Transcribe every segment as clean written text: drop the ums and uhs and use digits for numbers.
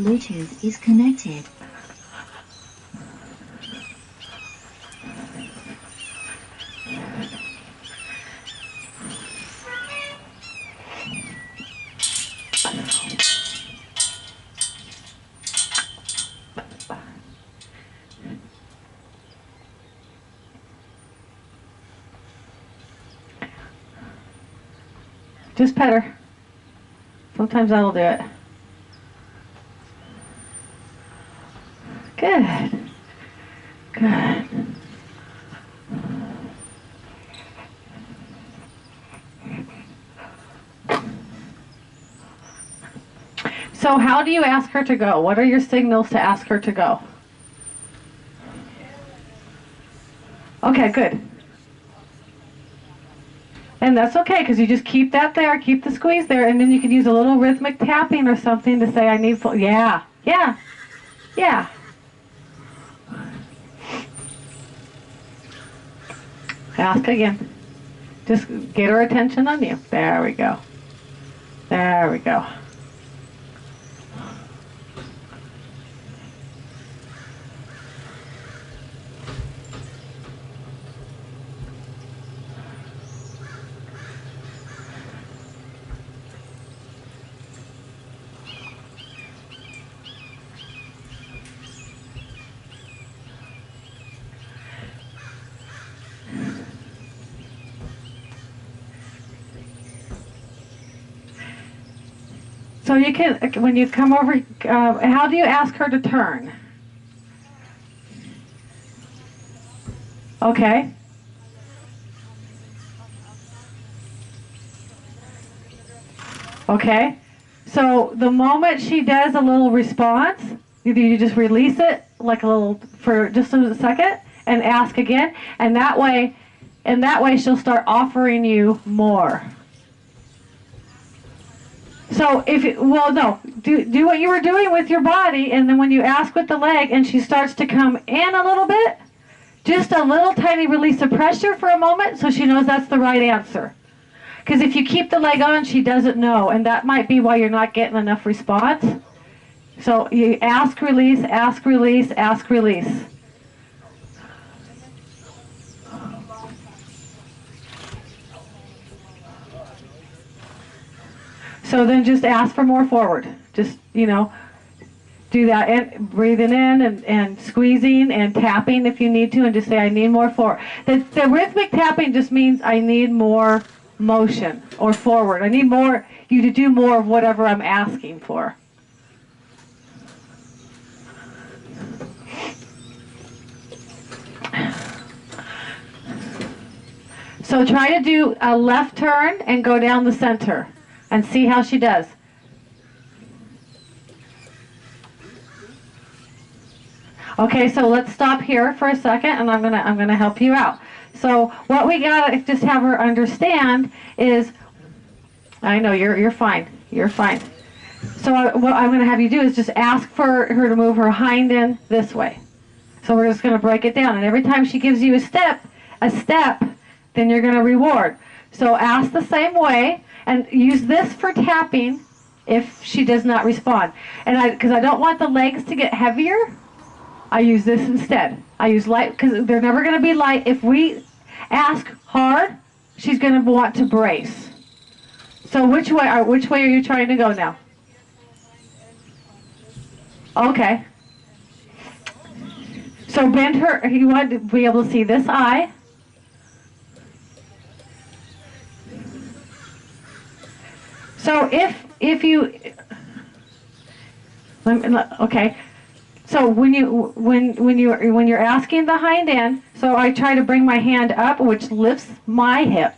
Bluetooth is connected. Just pet her. Sometimes that'll do it. Good. Good. So how do you ask her to go? What are your signals to ask her to go? Okay, good. And that's okay, because you just keep that there, keep the squeeze there, and then you can use a little rhythmic tapping or something to say, I need full, yeah, yeah, yeah. Ask again. Just get her attention on you. There we go. There we go. So you can, when you come over, how do you ask her to turn? Okay. Okay. So the moment she does a little response, you just release it like a little, for just a second, and ask again, and that way she'll start offering you more. So do what you were doing with your body, and then when you ask with the leg and she starts to come in a little bit, just a little tiny release of pressure for a moment so she knows that's the right answer. Because if you keep the leg on, she doesn't know, and that might be why you're not getting enough response. So you ask, release, ask, release, ask, release. So then just ask for more forward. Just, do that, and breathing in and squeezing and tapping if you need to, and just say, I need more forward. The rhythmic tapping just means I need more motion or forward. I need you to do more of whatever I'm asking for. So try to do a left turn and go down the center and see how she does. Okay, so let's stop here for a second, and I'm gonna help you out. So what we gotta just have her understand is, I know you're fine. You're fine. So what I'm gonna have you do is just ask for her to move her hind end this way. So we're just gonna break it down, and every time she gives you a step, then you're gonna reward. So ask the same way, and use this for tapping if she does not respond. And because I don't want the legs to get heavier, I use this instead. I use light, because they're never going to be light. If we ask hard, she's going to want to brace. So which way are you trying to go now? Okay. So bend her, you want to be able to see this eye. So if you, okay. So when you're asking the hind end, so I try to bring my hand up, which lifts my hip,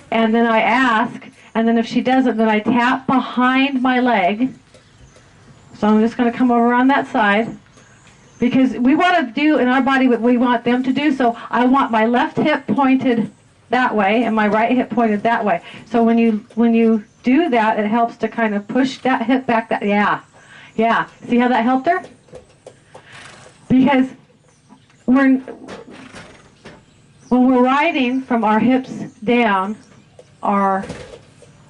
and then I ask, and then if she doesn't, then I tap behind my leg. So I'm just going to come over on that side, because we want to do in our body what we want them to do. So I want my left hip pointed that way and my right hip pointed that way. So when you do that, it helps to kind of push that hip back. Yeah. See how that helped her? Because when we're riding from our hips down, our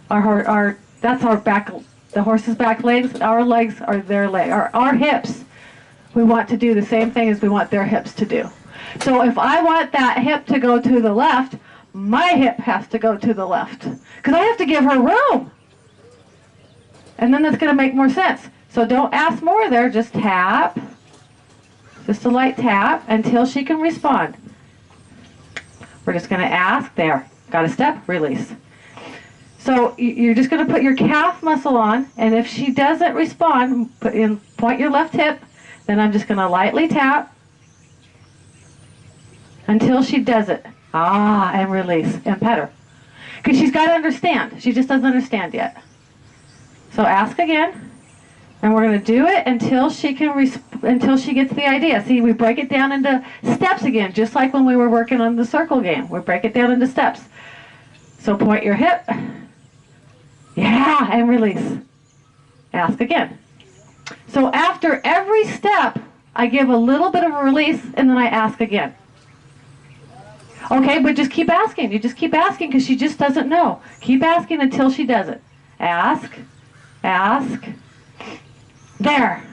that's our back The horse's back legs are their leg, our hips. We want to do the same thing as we want their hips to do. So if I want that hip to go to the left, my hip has to go to the left. Because I have to give her room. And then that's going to make more sense. So don't ask more there, just tap. Just a light tap until she can respond. We're just going to ask, there. Got a step, release. So you're just going to put your calf muscle on, and if she doesn't respond, point your left hip, then I'm just going to lightly tap until she does it. Ah, and release, and pet her. Because she's got to understand. She just doesn't understand yet. So ask again, and we're going to do it until she gets the idea. See, we break it down into steps again, just like when we were working on the circle game. We break it down into steps. So point your hip. Yeah, and release. Ask again. So after every step, I give a little bit of a release, and then I ask again. Okay, but just keep asking. You just keep asking because she just doesn't know. Keep asking until she does it. Ask. Ask. There.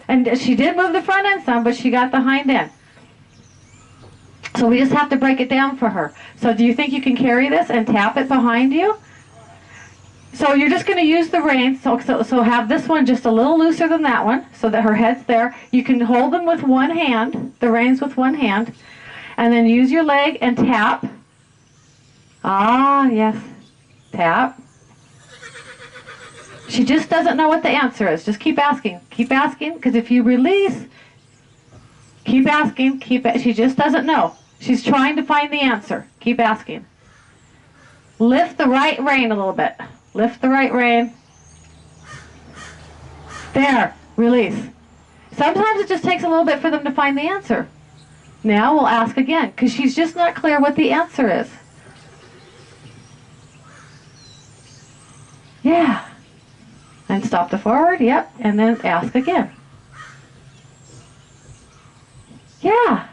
And she did move the front end some, but she got the hind end. So we just have to break it down for her. So do you think you can carry this and tap it behind you? So you're just going to use the reins. So have this one just a little looser than that one so that her head's there. You can hold them with one hand, the reins with one hand, and then use your leg and tap. Ah, yes. Tap. She just doesn't know what the answer is. Just keep asking. Keep asking, because if you release, keep asking, she just doesn't know. She's trying to find the answer. Keep asking. Lift the right rein a little bit. Lift the right rein. There. Release. Sometimes it just takes a little bit for them to find the answer. Now we'll ask again, because she's just not clear what the answer is. Yeah. And stop the forward, yep, and then ask again. Yeah.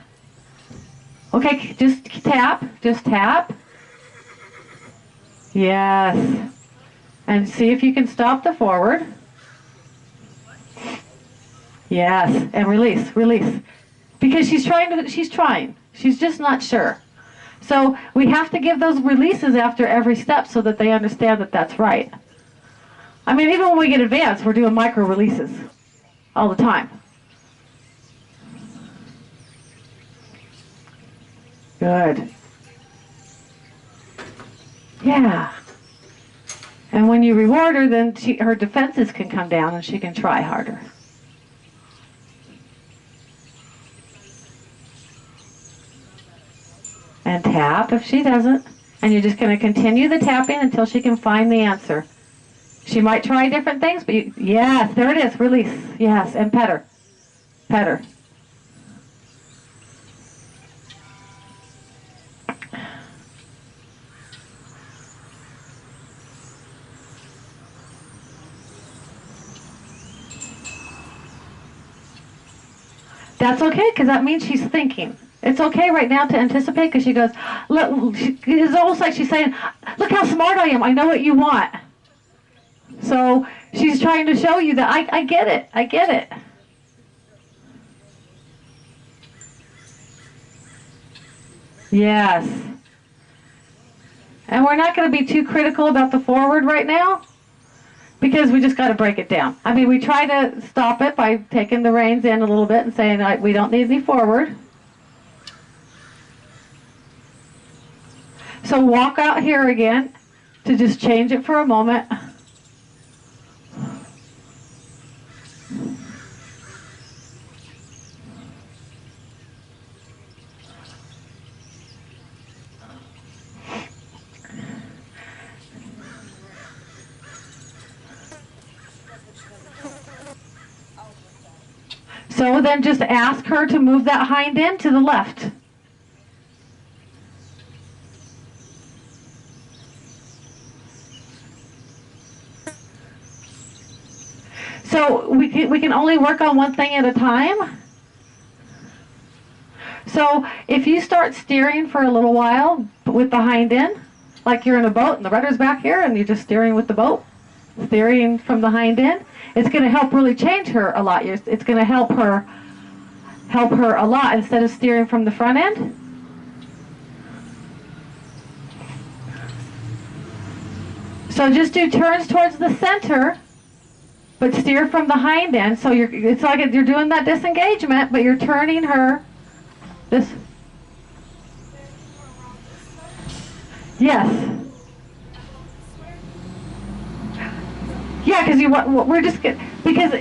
Okay, just tap, just tap. Yes. And see if you can stop the forward. Yes, and release, release. Because she's trying. She's just not sure. So we have to give those releases after every step so that they understand that that's right. I mean, even when we get advanced, we're doing micro releases all the time. Good. Yeah. And when you reward her, then her defenses can come down and she can try harder. And tap if she doesn't. And you're just going to continue the tapping until she can find the answer. She might try different things, but yes, there it is, release. Yes, and pet her. Pet her. That's okay, because that means she's thinking. It's okay right now to anticipate, because she goes, look, it's almost like she's saying, look how smart I am, I know what you want. So she's trying to show you that I get it, I get it. Yes. And we're not going to be too critical about the forward right now, because we just got to break it down. I mean, we try to stop it by taking the reins in a little bit and saying we don't need any forward. So walk out here again to just change it for a moment. So then just ask her to move that hind end to the left. So we can only work on one thing at a time. So if you start steering for a little while with the hind end, like you're in a boat and the rudder's back here and you're just steering with the boat, steering from the hind end. It's going to help really change her a lot. It's going to help her a lot instead of steering from the front end. So just do turns towards the center, but steer from the hind end. So it's like you're doing that disengagement, but you're turning her this. Yes. Yeah, because we're just because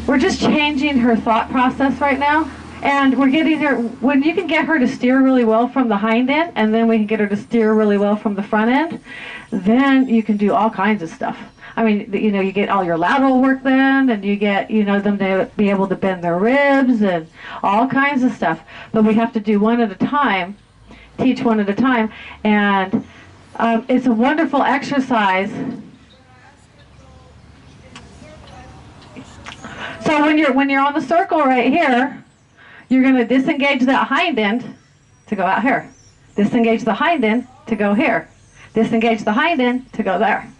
we're just changing her thought process right now, and we're getting her when you can get her to steer really well from the hind end, and then we can get her to steer really well from the front end. Then you can do all kinds of stuff. I mean, you get all your lateral work then, and you get them to be able to bend their ribs and all kinds of stuff. But we have to do one at a time. Teach one at a time, and it's a wonderful exercise. So when you're on the circle right here, you're going to disengage that hind end to go out here. Disengage the hind end to go here. Disengage the hind end to go there.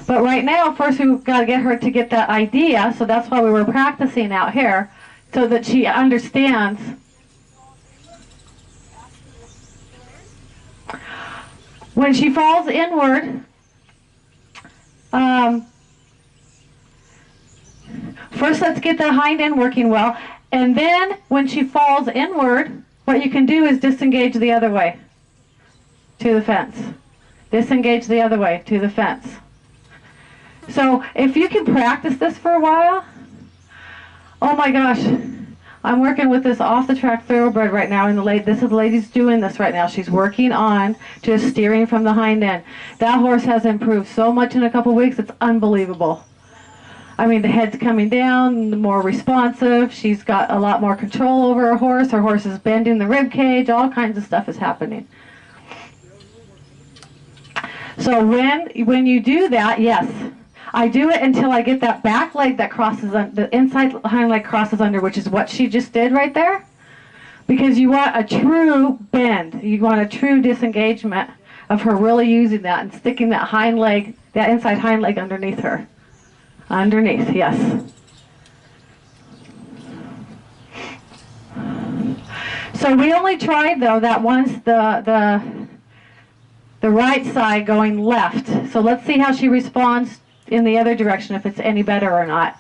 But right now, first we've got to get her to get that idea, so that's why we were practicing out here, so that she understands. When she falls inward, first let's get the hind end working well, and then when she falls inward, what you can do is disengage the other way to the fence. Disengage the other way to the fence. So if you can practice this for a while, oh my gosh, I'm working with this off-the-track thoroughbred right now, and this is the lady's doing this right now. She's working on just steering from the hind end. That horse has improved so much in a couple weeks, it's unbelievable. I mean, the head's coming down, more responsive. She's got a lot more control over her horse. Her horse is bending the rib cage. All kinds of stuff is happening. So when you do that, yes, I do it until I get that back leg that crosses, the inside hind leg crosses under, which is what she just did right there. Because you want a true bend. You want a true disengagement of her really using that and sticking that hind leg, that inside hind leg underneath her. Underneath, yes. So we only tried, though, that once the right side going left. So let's see how she responds in the other direction, if it's any better or not.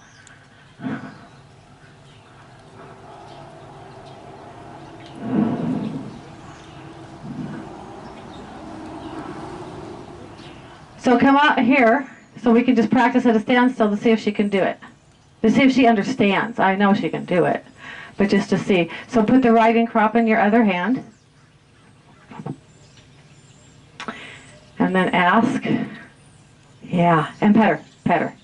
So come out here, so we can just practice at a standstill to see if she can do it. To see if she understands. I know she can do it, but just to see. So put the riding crop in your other hand. And then ask. Yeah, and pet her.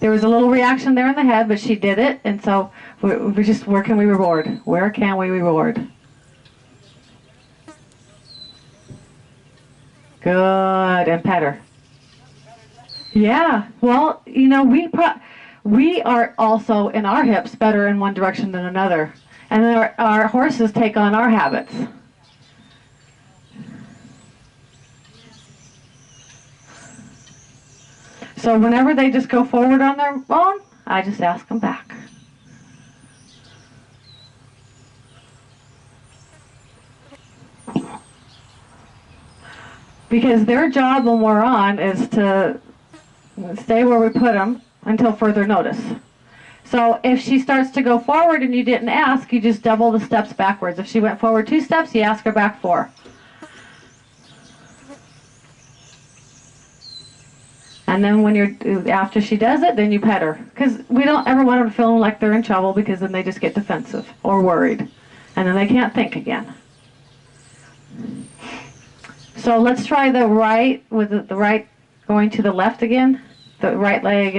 There was a little reaction there in the head, but she did it, and so we're just, where can we reward? Where can we reward? Good, and pet her. Yeah, well, we are also in our hips better in one direction than another, and then our horses take on our habits. So whenever they just go forward on their own, I just ask them back. Because their job when we're on is to stay where we put them until further notice. So if she starts to go forward and you didn't ask, you just double the steps backwards. If she went forward 2 steps, you ask her back 4. And then after she does it, then you pet her. Because we don't ever want them to feel like they're in trouble, because then they just get defensive or worried. And then they can't think again. So let's try the right, with the right going to the left again. The right leg,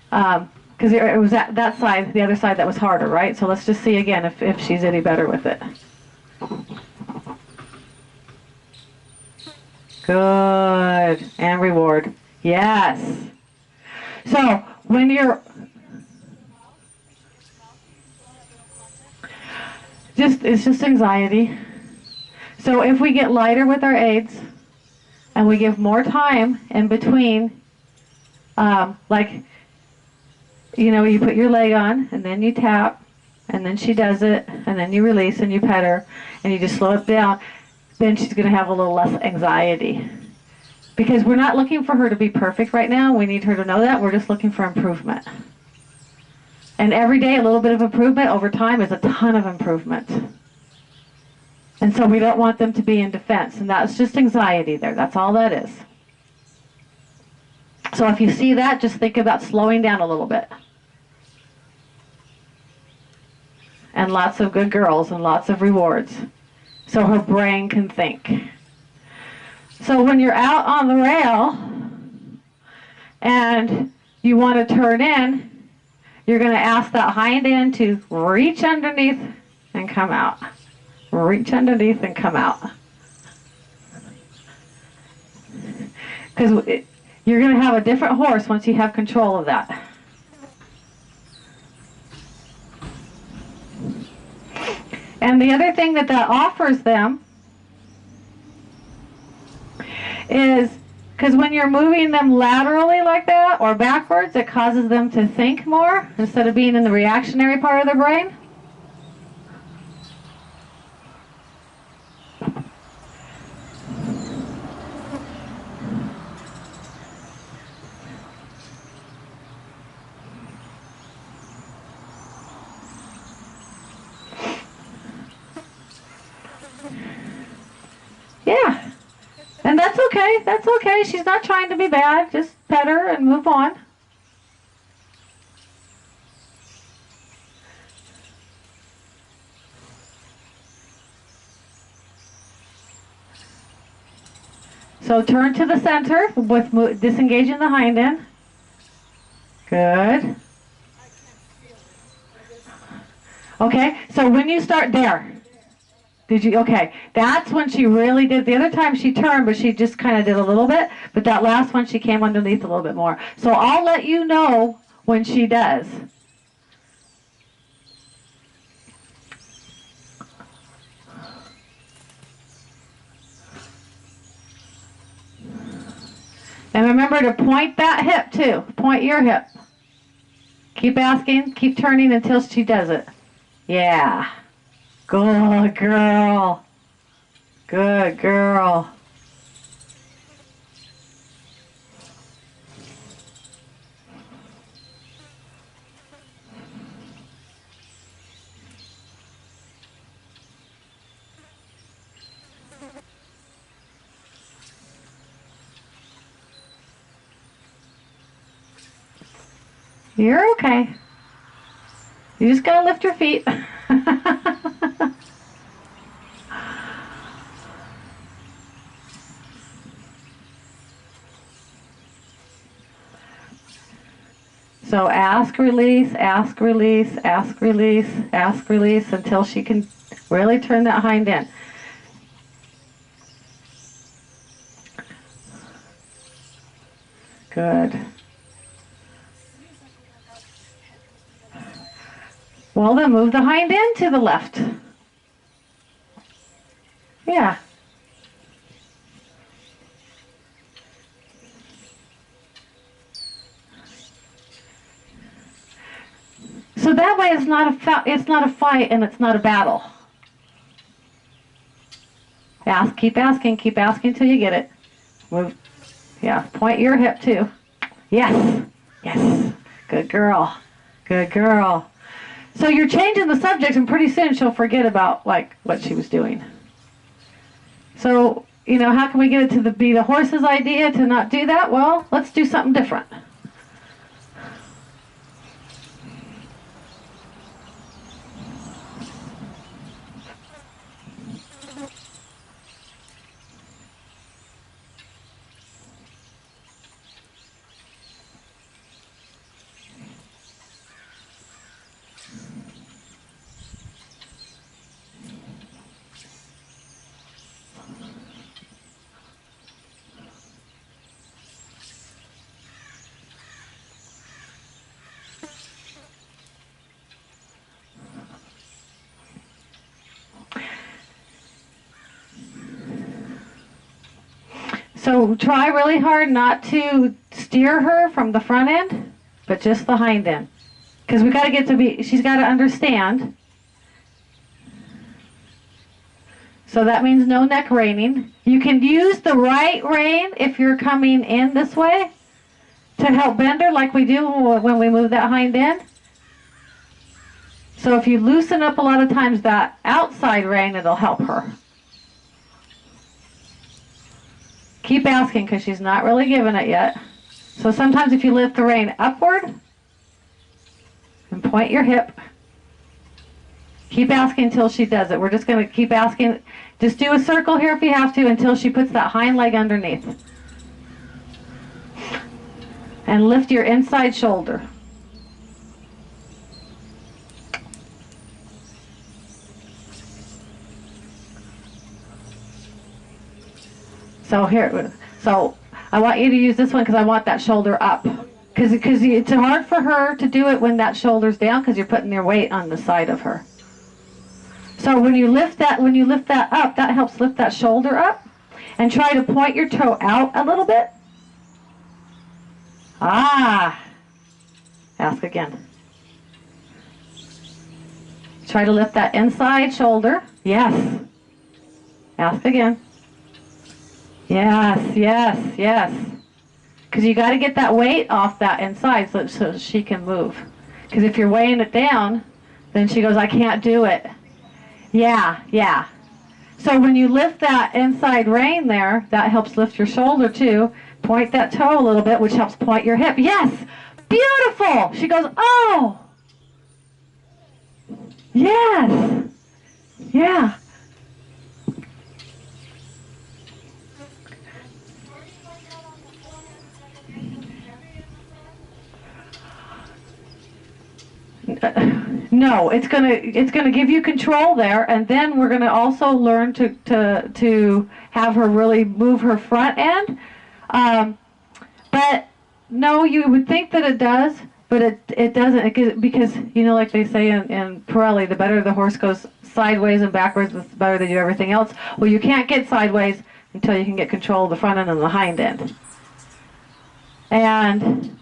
and because it was that side, the other side that was harder, right? So let's just see again if she's any better with it. Good. And reward. Yes. So when you're, It's just anxiety. So if we get lighter with our aids and we give more time in between, like, you know, you put your leg on and then you tap and then she does it and then you release and you pet her and you just slow it down, then she's going to have a little less anxiety. Because we're not looking for her to be perfect right now. We need her to know that. We're just looking for improvement. And every day, a little bit of improvement over time is a ton of improvement. And so we don't want them to be in defense. And that's just anxiety there. That's all that is. So if you see that, just think about slowing down a little bit. And lots of good girls and lots of rewards. So her brain can think. So when you're out on the rail and you want to turn in, you're going to ask that hind end to reach underneath and come out. Reach underneath and come out. Because you're going to have a different horse once you have control of that. And the other thing that offers them is, because when you're moving them laterally like that or backwards, it causes them to think more instead of being in the reactionary part of their brain. Yeah. And that's okay. That's okay. She's not trying to be bad. Just pet her and move on. So turn to the center with disengaging the hind end. Good. Okay, so when you start there, did you, okay, that's when she really did. The other time she turned, but she just kind of did a little bit. But that last one, she came underneath a little bit more. So I'll let you know when she does. And remember to point that hip too. Point your hip. Keep asking, keep turning until she does it. Yeah. Good girl. Good girl. You're okay. You just gotta lift your feet. So ask, release, ask, release, ask, release, ask, release until she can really turn that hind end. Good. Well, then move the hind end to the left. Yeah. So that way it's not a fight and it's not a battle. Keep asking till you get it. Move. Yeah, point your hip too. Yes. Yes. Good girl. Good girl. So you're changing the subject and pretty soon she'll forget about like what she was doing. So, you know, how can we get it to be the horse's idea to not do that? Well, let's do something different. So try really hard not to steer her from the front end, but just the hind end. Because we got to get to be, she's got to understand. So that means no neck reining. You can use the right rein if you're coming in this way to help bend her like we do when we move that hind end. So if you loosen up a lot of times that outside rein, it'll help her. Keep asking because she's not really giving it yet. So sometimes if you lift the rein upward and point your hip, keep asking until she does it. We're just going to keep asking. Just do a circle here if you have to until she puts that hind leg underneath. And lift your inside shoulder. So here, so I want you to use this one because I want that shoulder up. Because it's hard for her to do it when that shoulder's down because you're putting your weight on the side of her. So when you lift that up, that helps lift that shoulder up. And try to point your toe out a little bit. Ah. Ask again. Try to lift that inside shoulder. Yes. Ask again. Yes, yes, yes. Because you got to get that weight off that inside so she can move. Because if you're weighing it down, then she goes, I can't do it. Yeah, yeah. So when you lift that inside rein there, that helps lift your shoulder too. Point that toe a little bit, which helps point your hip. Yes! Beautiful! She goes, oh! Yes! Yeah. No, it's gonna give you control there, and then we're gonna also learn to have her really move her front end. But no, you would think that it does, but it doesn't, because you know, like they say in Pirelli, the better the horse goes sideways and backwards, the better they do everything else. Well, you can't get sideways until you can get control of the front end and the hind end, and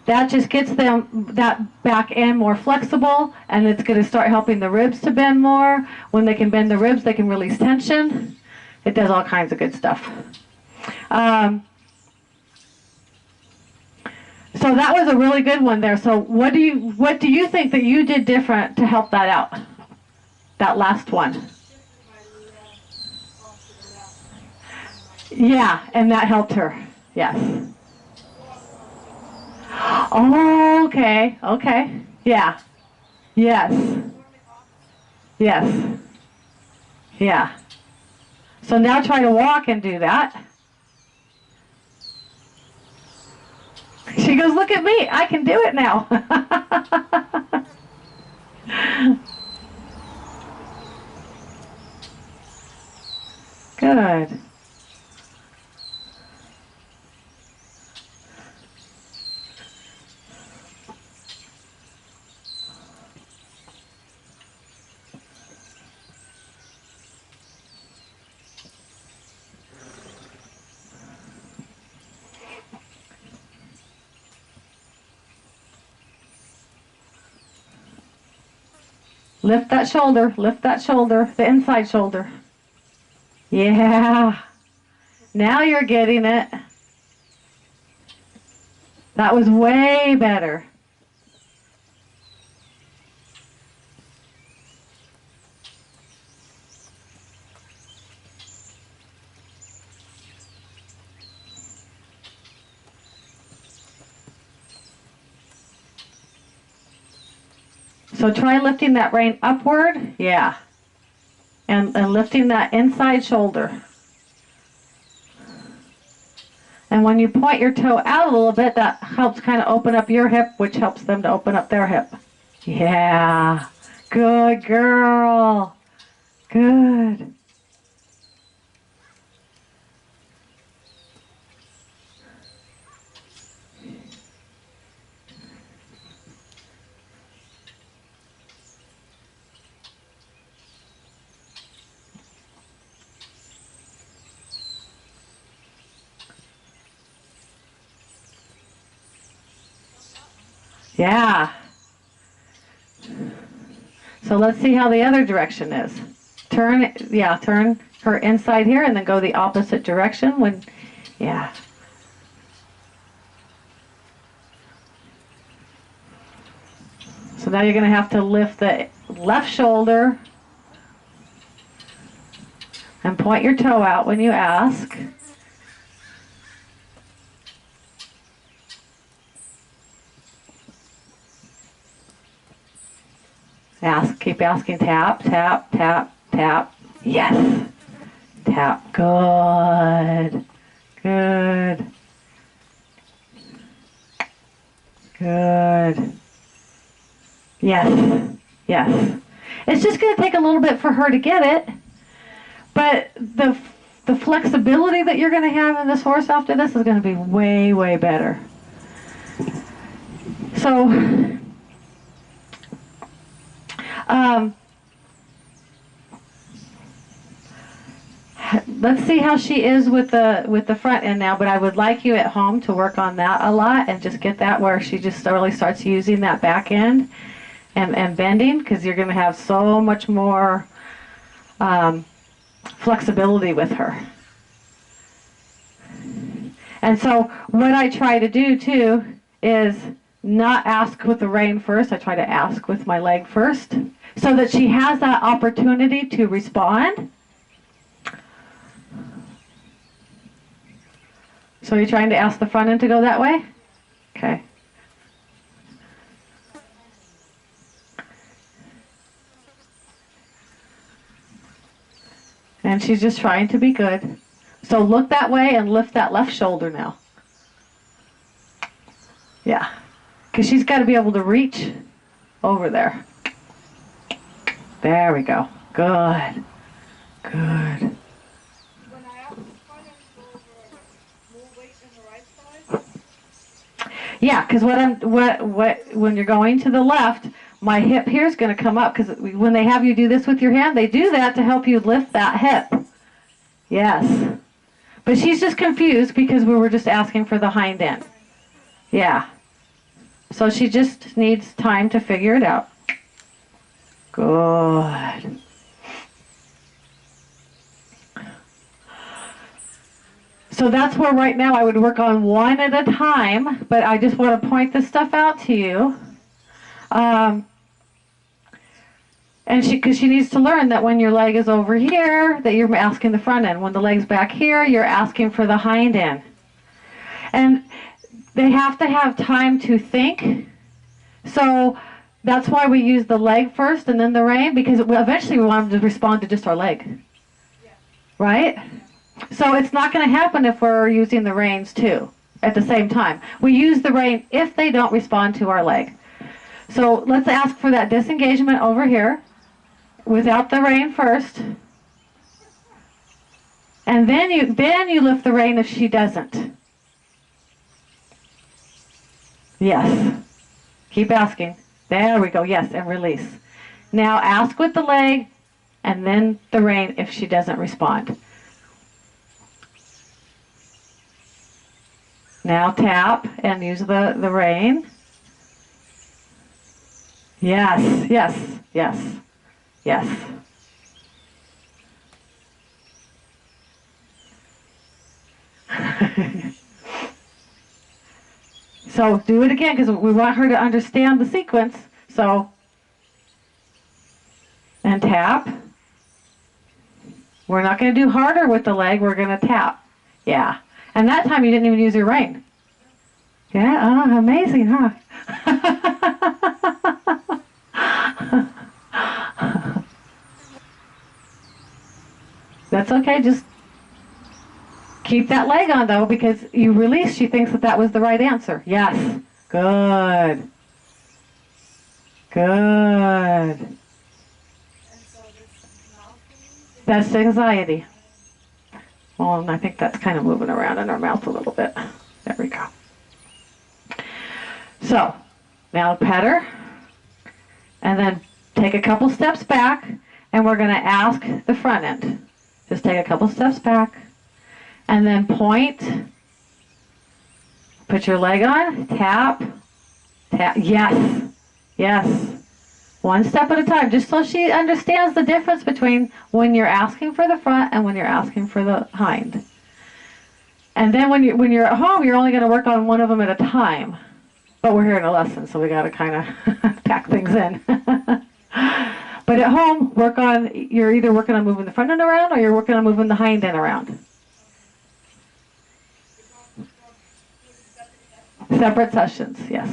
that just gets them that back end more flexible, and it's going to start helping the ribs to bend more. When they can bend the ribs, they can release tension. It does all kinds of good stuff. So that was a really good one there. So what do you think that you did different to help that out? That last one. Yeah, and that helped her. Yes. Oh, okay, okay. Yeah. Yes. Yes. Yeah. So now try to walk and do that. She goes, look at me, I can do it now. Good. Lift that shoulder, the inside shoulder. Yeah. Now you're getting it. That was way better. So try lifting that rein upward. Yeah. And lifting that inside shoulder. And when you point your toe out a little bit, that helps kind of open up your hip, which helps them to open up their hip. Yeah. Good girl. Good. Yeah. So let's see how the other direction is. Turn her inside here and then go the opposite direction when, yeah. So now you're going to have to lift the left shoulder and point your toe out when you ask. Ask, keep asking, tap, tap, tap, tap. Yes. Tap. Good. Good. Good. Yes. Yes. It's just going to take a little bit for her to get it, but the flexibility that you're going to have in this horse after this is going to be way, way better. So, let's see how she is with the front end now, but I would like you at home to work on that a lot and just get that where she just really starts using that back end and bending, because you're going to have so much more flexibility with her. And so what I try to do too is not ask with the rein first. I try to ask with my leg first so that she has that opportunity to respond. So you're trying to ask the front end to go that way? Okay. And she's just trying to be good. So look that way and lift that left shoulder now. Yeah. Because she's got to be able to reach over there. There we go. Good. Good. Yeah, because when you're going to the left, my hip here is going to come up, because when they have you do this with your hand, they do that to help you lift that hip. Yes. But she's just confused because we were just asking for the hind end. Yeah. So she just needs time to figure it out. Good. So that's where right now I would work on one at a time, but I just want to point this stuff out to you. And because she needs to learn that when your leg is over here, that you're asking the front end. When the leg's back here, you're asking for the hind end. And they have to have time to think. So that's why we use the leg first and then the rein, because eventually we want them to respond to just our leg. Right? So it's not going to happen if we're using the reins too at the same time. We use the rein if they don't respond to our leg. So let's ask for that disengagement over here without the rein first. And then you lift the rein if she doesn't. Yes. Keep asking. There we go. Yes, and release. Now ask with the leg and then the rein if she doesn't respond. Now tap and use the rein. Yes, yes, yes, yes. So do it again, because we want her to understand the sequence. So, and tap. We're not going to do harder with the leg. We're going to tap. Yeah. And that time you didn't even use your rein. Yeah, oh, amazing, huh? That's okay. Just keep that leg on, though, because you release. She thinks that that was the right answer. Yes. Good. Good. That's anxiety. Well, and I think that's kind of moving around in our mouth a little bit. There we go. So, now pet her, and then take a couple steps back, and we're going to ask the front end. Just take a couple steps back, and then point, put your leg on, tap, Yes. Yes. One step at a time, just so she understands the difference between when you're asking for the front and when you're asking for the hind. And then when you're at home, you're only going to work on one of them at a time. But we're here in a lesson, so we got to kind of pack things in. But at home, you're either working on moving the front end around or you're working on moving the hind end around. Separate sessions, yes.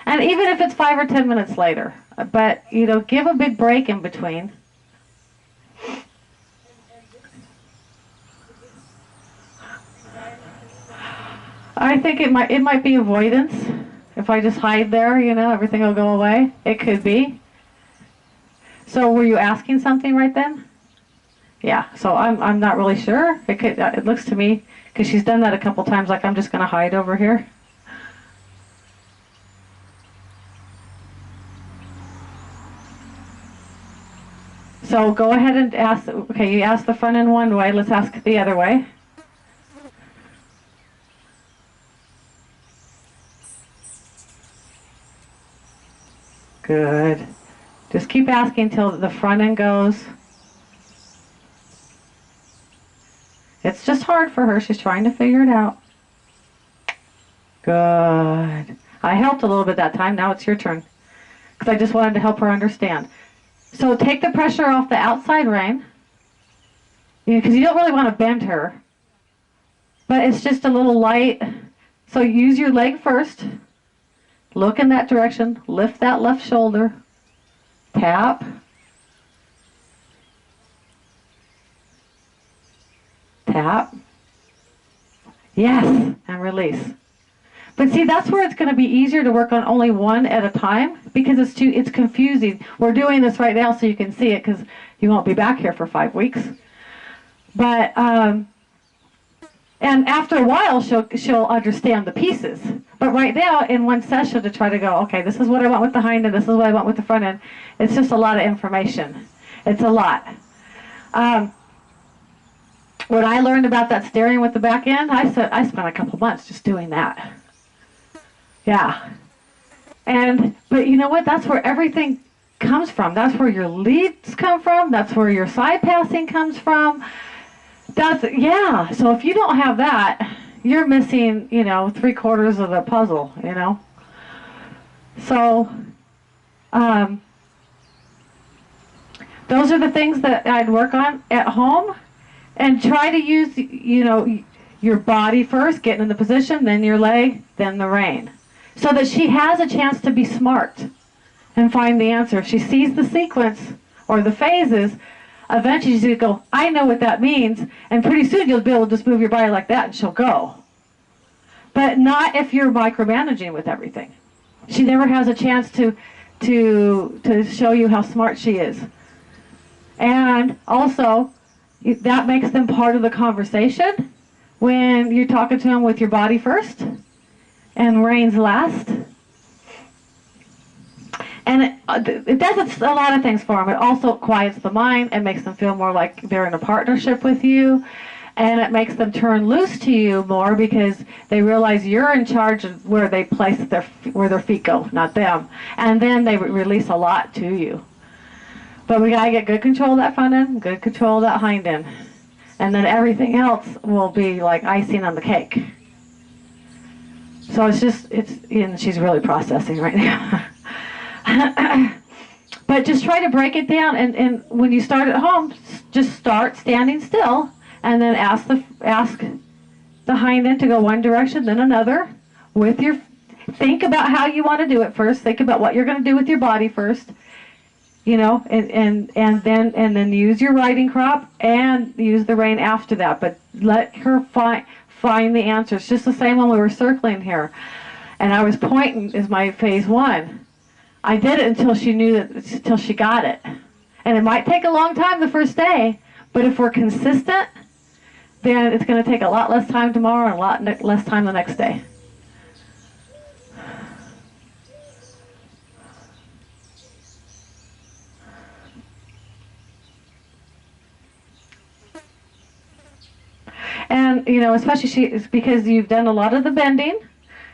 And even if it's 5 or 10 minutes later, but give a big break in between. I think it might be avoidance. If I just hide there, everything will go away. It could be. So were you asking something right then? Yeah. So I'm not really sure. It looks to me, because she's done that a couple times, like I'm just going to hide over here. So go ahead and ask. Okay, you asked the front end one way. Let's ask the other way. Good. Just keep asking till the front end goes. It's just hard for her. She's trying to figure it out. Good. I helped a little bit that time. Now it's your turn. Because I just wanted to help her understand. So take the pressure off the outside rein. Because you don't really want to bend her. But it's just a little light. So use your leg first. Look in that direction. Lift that left shoulder. Tap. Tap. Yes. And release. But see, that's where it's going to be easier to work on only one at a time, because it's confusing. We're doing this right now so you can see it, because you won't be back here for 5 weeks. But and after a while, she'll understand the pieces. But right now, in one session, to try to go, okay, this is what I want with the hind end, this is what I want with the front end. It's just a lot of information. It's a lot. When I learned about that steering with the back end, I spent a couple months just doing that. Yeah. But you know what? That's where everything comes from. That's where your leads come from. That's where your side passing comes from. Yeah. So if you don't have that, you're missing, 3/4 of the puzzle, So, those are the things that I'd work on at home, and try to use, your body first, getting in the position, then your leg, then the rein. So that she has a chance to be smart and find the answer. If she sees the sequence or the phases, eventually she's going to go, I know what that means. And pretty soon you'll be able to just move your body like that and she'll go. But not if you're micromanaging with everything. She never has a chance to show you how smart she is. And also, that makes them part of the conversation when you're talking to them with your body first and reins last. And it does a lot of things for them. It also quiets the mind. It makes them feel more like they're in a partnership with you. And it makes them turn loose to you more, because they realize you're in charge of where they place where their feet go, not them. And then they release a lot to you. But we got to get good control of that front end, good control of that hind end. And then everything else will be like icing on the cake. So and she's really processing right now. But just try to break it down, and when you start at home, just start standing still, and then ask the hind end to go one direction, then another. Think about how you want to do it first. Think about what you're going to do with your body first, and then use your riding crop and use the rein after that. But let her find the answer. It's just the same when we were circling here, and I was pointing is my phase 1. I did it until she got it. And it might take a long time the first day, but if we're consistent, then it's going to take a lot less time tomorrow and a lot less time the next day. And, especially because you've done a lot of the bending,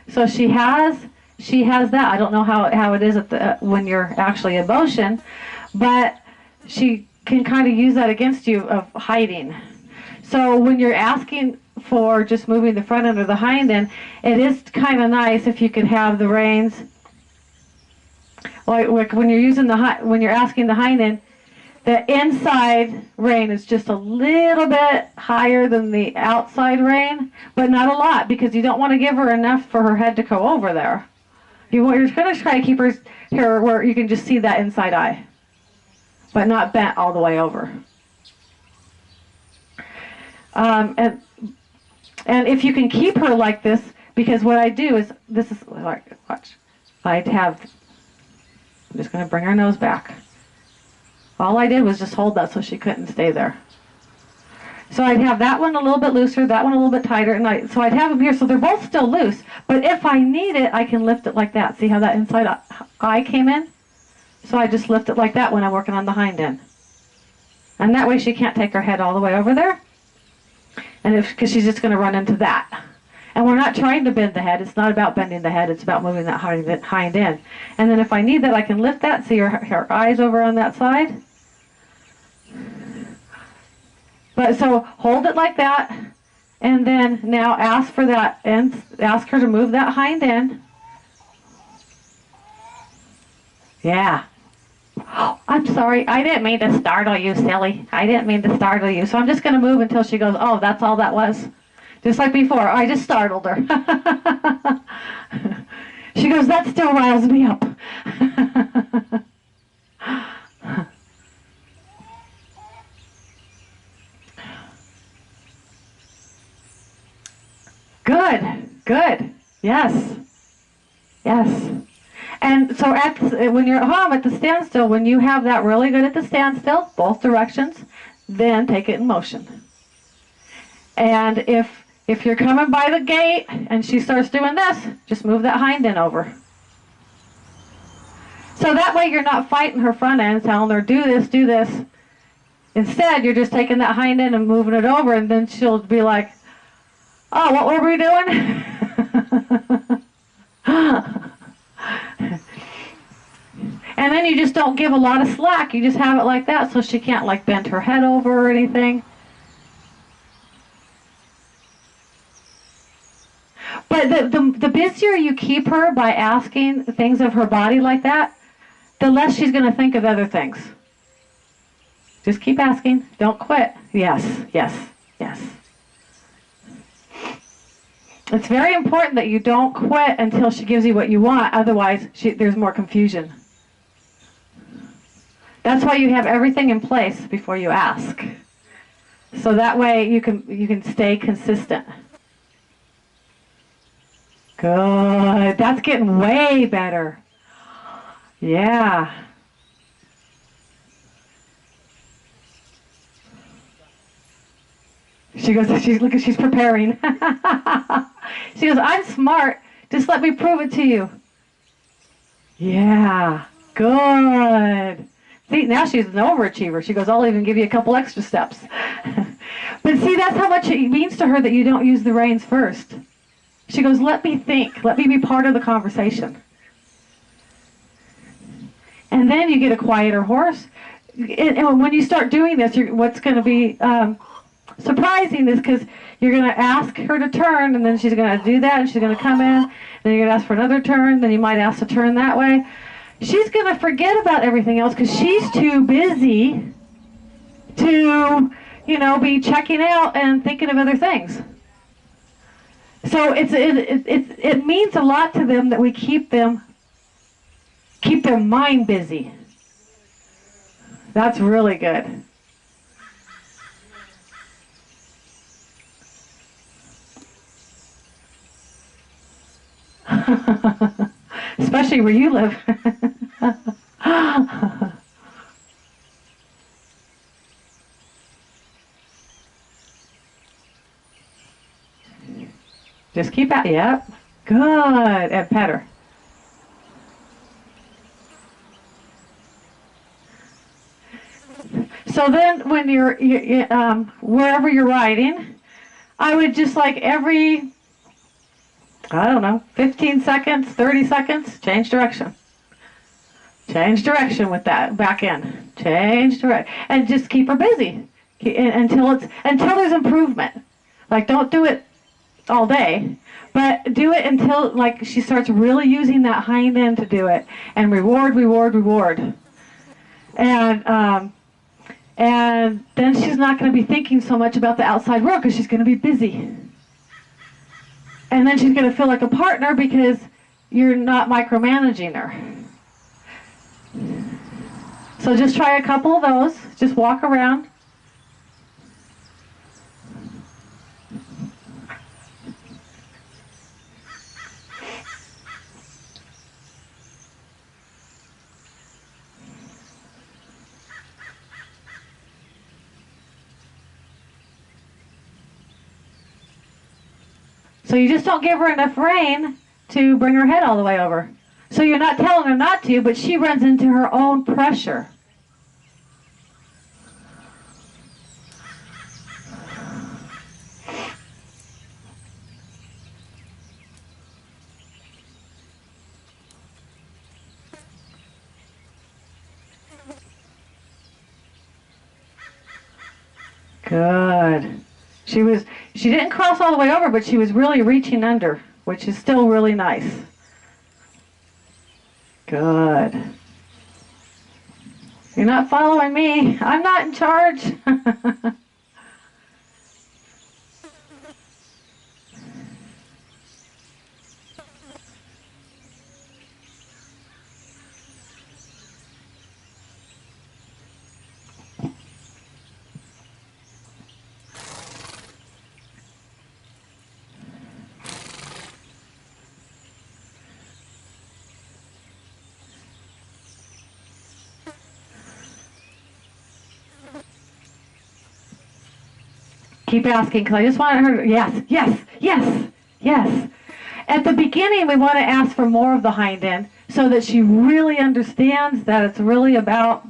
So she has that. I don't know how it is at the when you're actually in motion, but she can kind of use that against you of hiding. So when you're asking for just moving the front end or the hind end, it is kind of nice if you could have the reins, like when you're using when you're asking the hind end, the inside rein is just a little bit higher than the outside rein, but not a lot, because you don't want to give her enough for her head to go over there. You're going to try to keep her where you can just see that inside eye, but not bent all the way over. And if you can keep her like this, because what I do is, this is, like, watch. I'm just going to bring her nose back. All I did was just hold that so she couldn't stay there. So I'd have that one a little bit looser, that one a little bit tighter, and so I'd have them here, so they're both still loose. But if I need it, I can lift it like that. See how that inside eye came in? So I just lift it like that when I'm working on the hind end. And that way she can't take her head all the way over there. And because she's just going to run into that. And we're not trying to bend the head. It's not about bending the head. It's about moving that hind end. And then if I need that, I can lift that. See her eyes over on that side? But so hold it like that. And then now ask for that, and ask her to move that hind end. Yeah. Oh, I'm sorry. I didn't mean to startle you, silly. I didn't mean to startle you. So I'm just going to move until she goes, oh, that's all that was. Just like before. I just startled her. She goes, that still riles me up. Good. Yes. And so when you're at home at the standstill, when you have that really good at the standstill, both directions, then take it in motion. And if you're coming by the gate and she starts doing this, just move that hind end over. So that way you're not fighting her front end, telling her do this. Instead, you're just taking that hind end and moving it over, and then she'll be like, oh, what were we doing? And then you just don't give a lot of slack. You just have it like that so she can't like bend her head over or anything. But the busier you keep her by asking things of her body like that, the less she's going to think of other things. Just keep asking. Don't quit. Yes. It's very important that you don't quit until she gives you what you want. Otherwise, there's more confusion. That's why you have everything in place before you ask. So that way you can stay consistent. Good. That's getting way better. Yeah. She goes, she's preparing. She goes, I'm smart. Just let me prove it to you. Yeah. Good. See, now she's an overachiever. She goes, I'll even give you a couple extra steps. But see, that's how much it means to her that you don't use the reins first. She goes, let me think. Let me be part of the conversation. And then you get a quieter horse. And when you start doing this, what's going to be surprising is because you're going to ask her to turn, and then she's going to do that, and she's going to come in, then you're going to ask for another turn, then you might ask to turn that way. She's going to forget about everything else because she's too busy to, be checking out and thinking of other things. So it means a lot to them that we keep their mind busy. That's really good. Especially where you live. Just keep at, yep. Good. And pet her. So then when you're wherever you're riding, I would just like every I don't know, 15 seconds, 30 seconds, change direction. Change direction with that back in. Change direction. And just keep her busy until there's improvement. Like, don't do it all day, but do it until, like, she starts really using that hind end to do it. And reward, reward, reward. And then she's not going to be thinking so much about the outside world because she's going to be busy. And then she's going to feel like a partner because you're not micromanaging her. So just try a couple of those. Just walk around. So you just don't give her enough rein to bring her head all the way over. So you're not telling her not to, but she runs into her own pressure. Good. She didn't cross all the way over, but she was really reaching under, which is still really nice. Good. You're not following me. I'm not in charge. Keep asking, because I just wanted her to, yes, yes, yes, yes. At the beginning, we want to ask for more of the hind end so that she really understands that it's really about,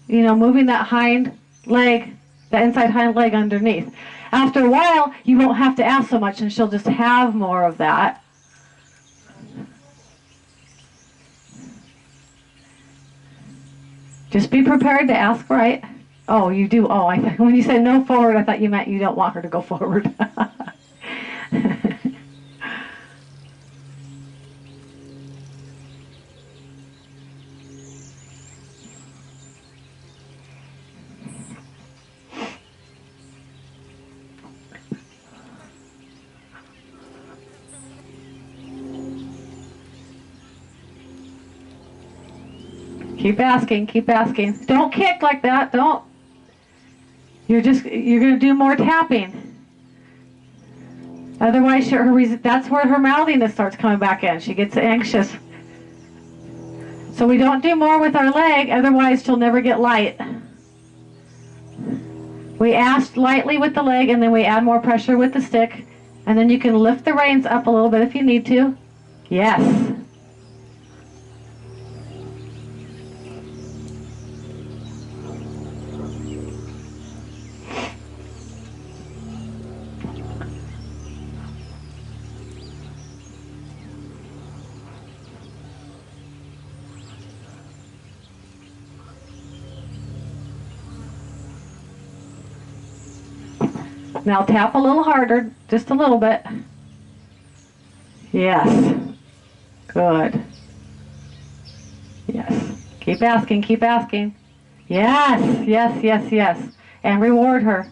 moving that hind leg, that inside hind leg underneath. After a while, you won't have to ask so much, and she'll just have more of that. Just be prepared to ask right. Oh, you do. Oh, when you said no forward, I thought you meant you don't want her to go forward. Keep asking, keep asking. Don't kick like that. Don't. You're going to do more tapping. Otherwise, that's where her mouthiness starts coming back in. She gets anxious. So we don't do more with our leg, otherwise she'll never get light. We ask lightly with the leg, and then we add more pressure with the stick. And then you can lift the reins up a little bit if you need to. Yes. Now tap a little harder, just a little bit. Yes. Good. Yes. Keep asking, keep asking. Yes, yes, yes, yes. And reward her.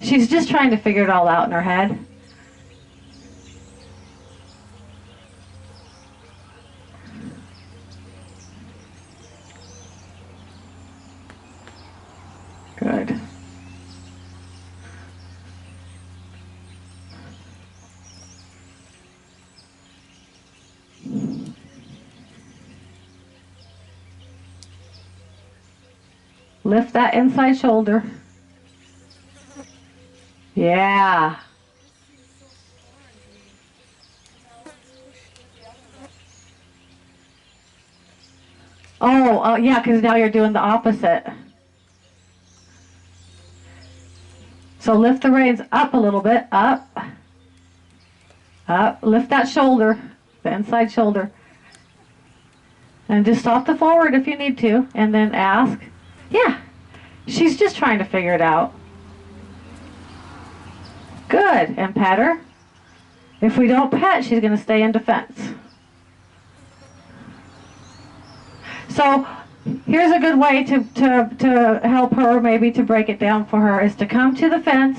She's just trying to figure it all out in her head. Good. Lift that inside shoulder. Yeah. Oh, yeah, because now you're doing the opposite. So lift the reins up a little bit, up. Up, lift that shoulder, the inside shoulder. And just stop the forward if you need to, and then ask. Yeah, she's just trying to figure it out. Good, and pet her. If we don't pet, she's going to stay in defense. So here's a good way to help her, maybe to break it down for her, is to come to the fence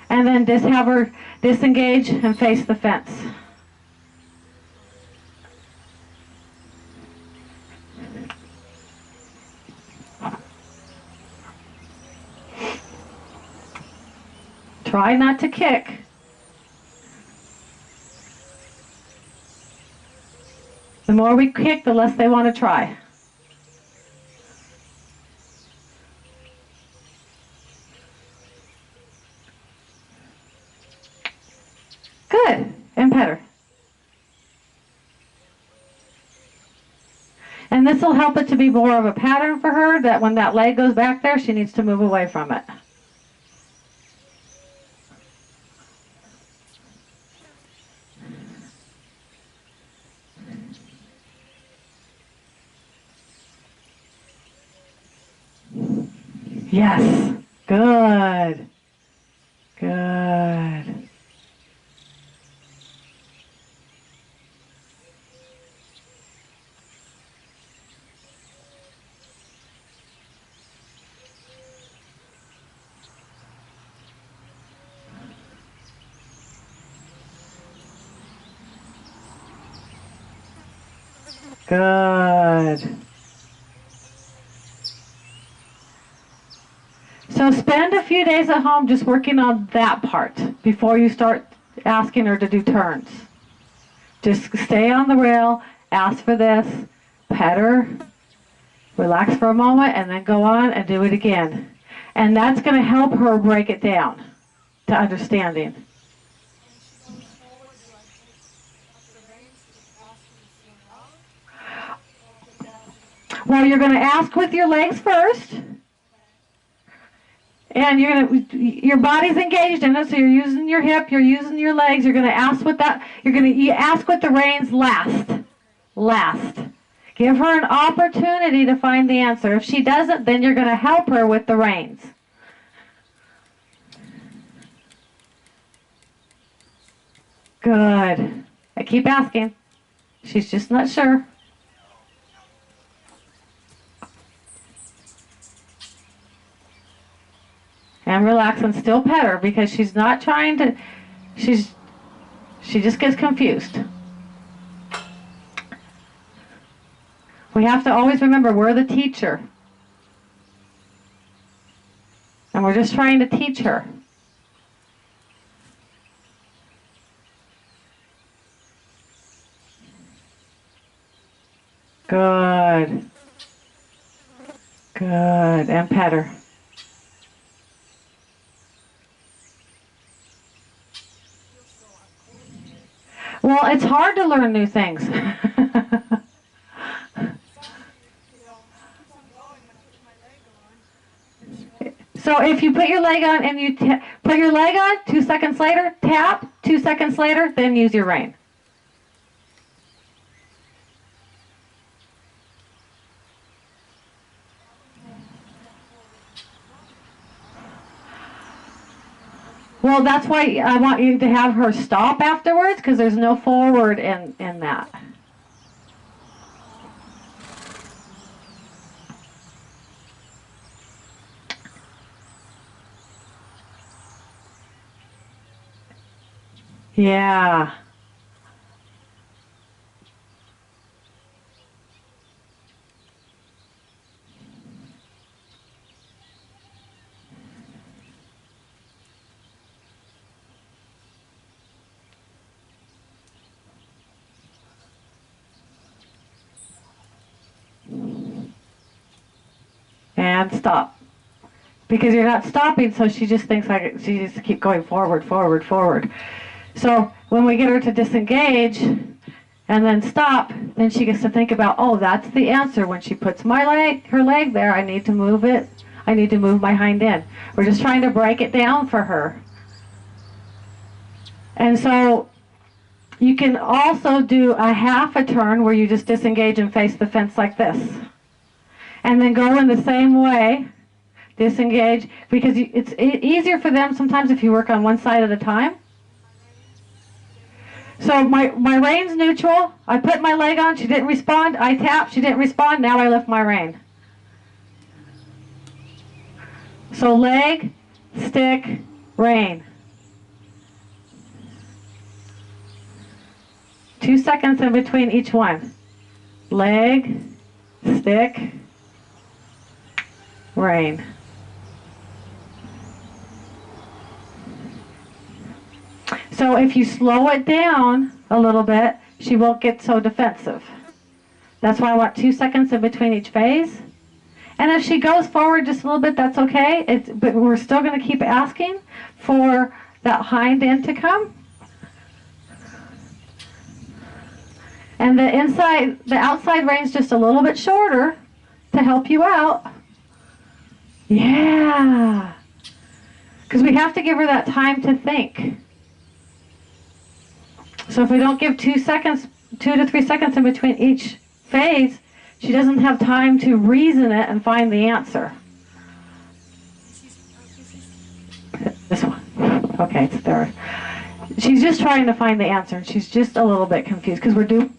and then just have her disengage and face the fence. Try not to kick. The more we kick, the less they want to try. Good. And pet her. And this will help it to be more of a pattern for her, that when that leg goes back there, she needs to move away from it. Yes. Good. Good. Good. So spend a few days at home just working on that part before you start asking her to do turns. Just stay on the rail, ask for this, pet her, relax for a moment, and then go on and do it again. And that's going to help her break it down to understanding. Well, you're going to ask with your legs first. And your body's engaged in it, so you're using your hip, you're using your legs. You're going to ask with that. You're going to ask with the reins last. Last. Give her an opportunity to find the answer. If she doesn't, then you're going to help her with the reins. Good. I keep asking. She's just not sure. And relax and still pet her, because she's not trying to, she just gets confused. We have to always remember we're the teacher. And we're just trying to teach her. Good. Good. And pet her. Well, it's hard to learn new things. So if you put your leg on and you put your leg on, 2 seconds later, tap, 2 seconds later, then use your rein. Well, that's why I want you to have her stop afterwards, because there's no forward in that. Yeah. And stop. Because you're not stopping, so she just thinks like she just keep going forward, forward, forward. So when we get her to disengage and then stop, then she gets to think about, oh, that's the answer. When she puts her leg there, I need to move it. I need to move my hind end. We're just trying to break it down for her. And so You can also do a half a turn where you just disengage and face the fence like this. And then go in the same way, disengage, because it's easier for them sometimes if you work on one side at a time. So my reign's neutral. I put my leg on, she didn't respond. I tap, she didn't respond. Now I lift my rein. So leg, stick, rein. 2 seconds in between each one. Leg, stick, rein. So if you slow it down a little bit, she won't get so defensive. That's why I want 2 seconds in between each phase. And if she goes forward just a little bit, that's okay. But we're still going to keep asking for that hind end to come. And the outside reign's just a little bit shorter to help you out. Yeah. Because we have to give her that time to think. So if we don't give 2 to 3 seconds in between each phase, she doesn't have time to reason it and find the answer. This one. Okay, it's there. She's just trying to find the answer, and she's just a little bit confused because we're doing.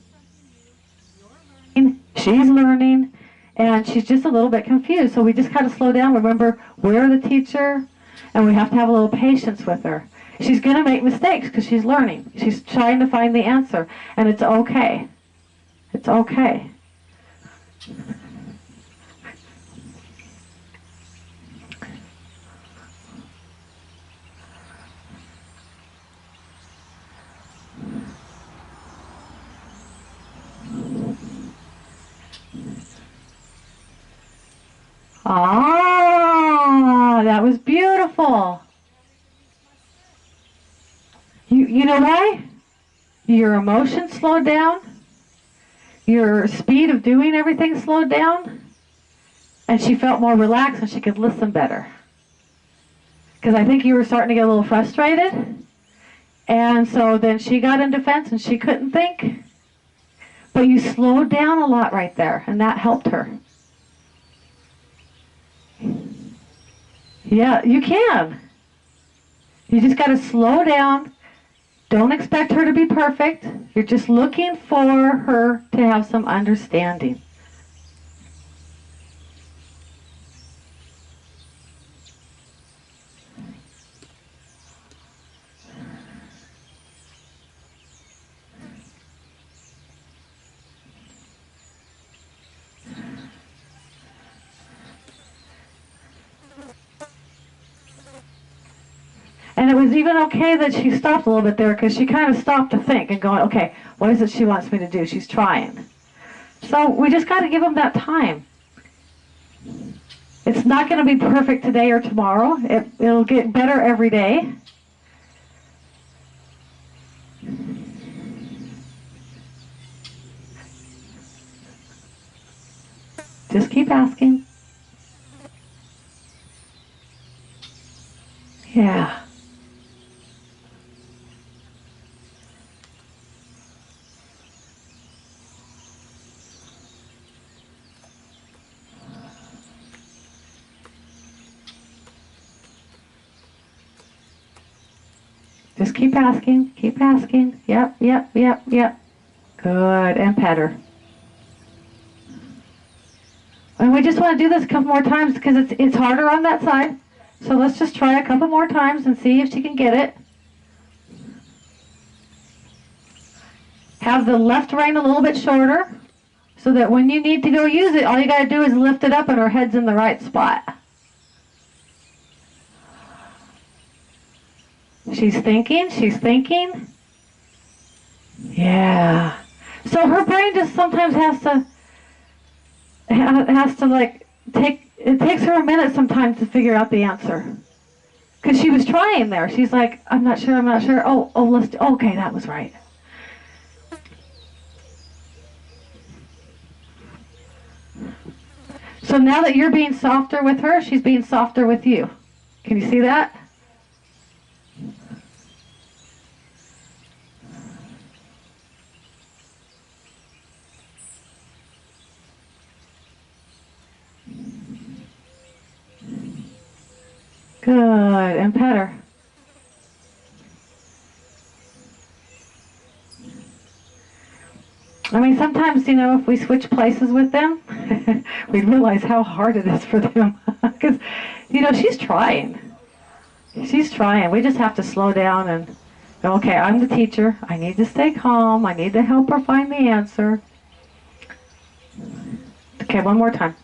She's learning, and she's just a little bit confused. So we just kind of slow down. Remember, we're the teacher, and we have to have a little patience with her. She's going to make mistakes because she's learning. She's trying to find the answer, and it's okay. It's okay. Ah, that was beautiful. You know why? Your emotions slowed down. Your speed of doing everything slowed down. And she felt more relaxed and she could listen better. Because I think you were starting to get a little frustrated. And so then she got in defense and she couldn't think. But you slowed down a lot right there, and that helped her. Yeah, you can. You just got to slow down. Don't expect her to be perfect. You're just looking for her to have some understanding. And it was even okay that she stopped a little bit there because she kind of stopped to think and going, okay, what is it she wants me to do? She's trying. So we just got to give them that time. It's not going to be perfect today or tomorrow. It'll get better every day. Just keep asking. Yeah. Just keep asking, keep asking. Yep, yep, yep, yep. Good, and pet her. And we just want to do this a couple more times because it's harder on that side. So let's just try a couple more times and see if she can get it. Have the left rein a little bit shorter so that when you need to go use it, all you got to do is lift it up and her head's in the right spot. She's thinking, she's thinking. Yeah. So her brain just sometimes has to like it takes her a minute sometimes to figure out the answer. Because she was trying there. She's like, I'm not sure. Okay, that was right. So now that you're being softer with her, she's being softer with you. Can you see that? Good. And pet her. I mean, sometimes, if we switch places with them, we realize how hard it is for them. Because, she's trying. She's trying. We just have to slow down and go, okay, I'm the teacher. I need to stay calm. I need to help her find the answer. Okay, one more time.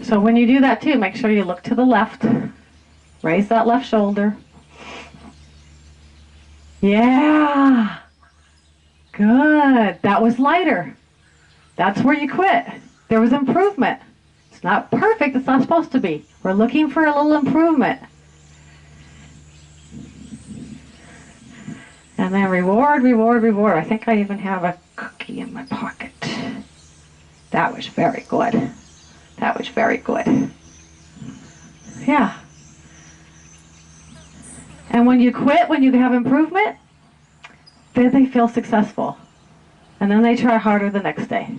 So when you do that too, make sure you look to the left. Raise that left shoulder. Yeah. Good. That was lighter. That's where you quit. There was improvement. It's not perfect. It's not supposed to be. We're looking for a little improvement. And then reward, reward, reward. I think I even have a cookie in my pocket. That was very good. That was very good. Yeah. And when you quit, when you have improvement, then they feel successful. And then they try harder the next day.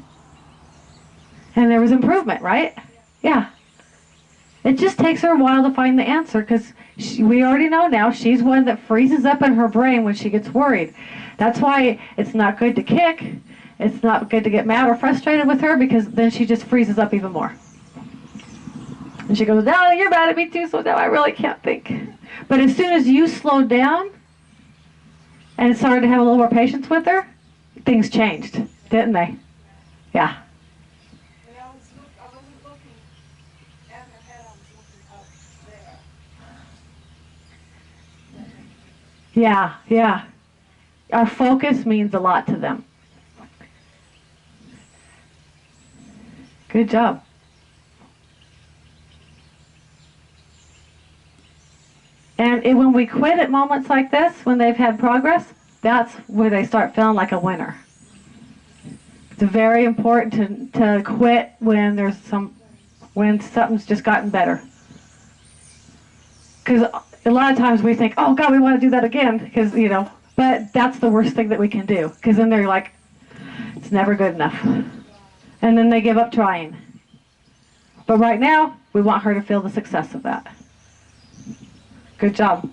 And there was improvement, right? Yeah. It just takes her a while to find the answer because we already know now she's one that freezes up in her brain when she gets worried. That's why it's not good to kick. It's not good to get mad or frustrated with her because then she just freezes up even more. And she goes, no, you're mad at me too, so now I really can't think. But as soon as you slowed down and started to have a little more patience with her, things changed, didn't they? Yeah. I wasn't looking at her head, I was looking up there. Yeah, yeah. Our focus means a lot to them. Good job. And when we quit at moments like this, when they've had progress, that's where they start feeling like a winner. It's very important to quit when when something's just gotten better. Because a lot of times we think, oh God, we want to do that again, because but that's the worst thing that we can do, because then they're like, it's never good enough, and then they give up trying. But right now, we want her to feel the success of that. Good job.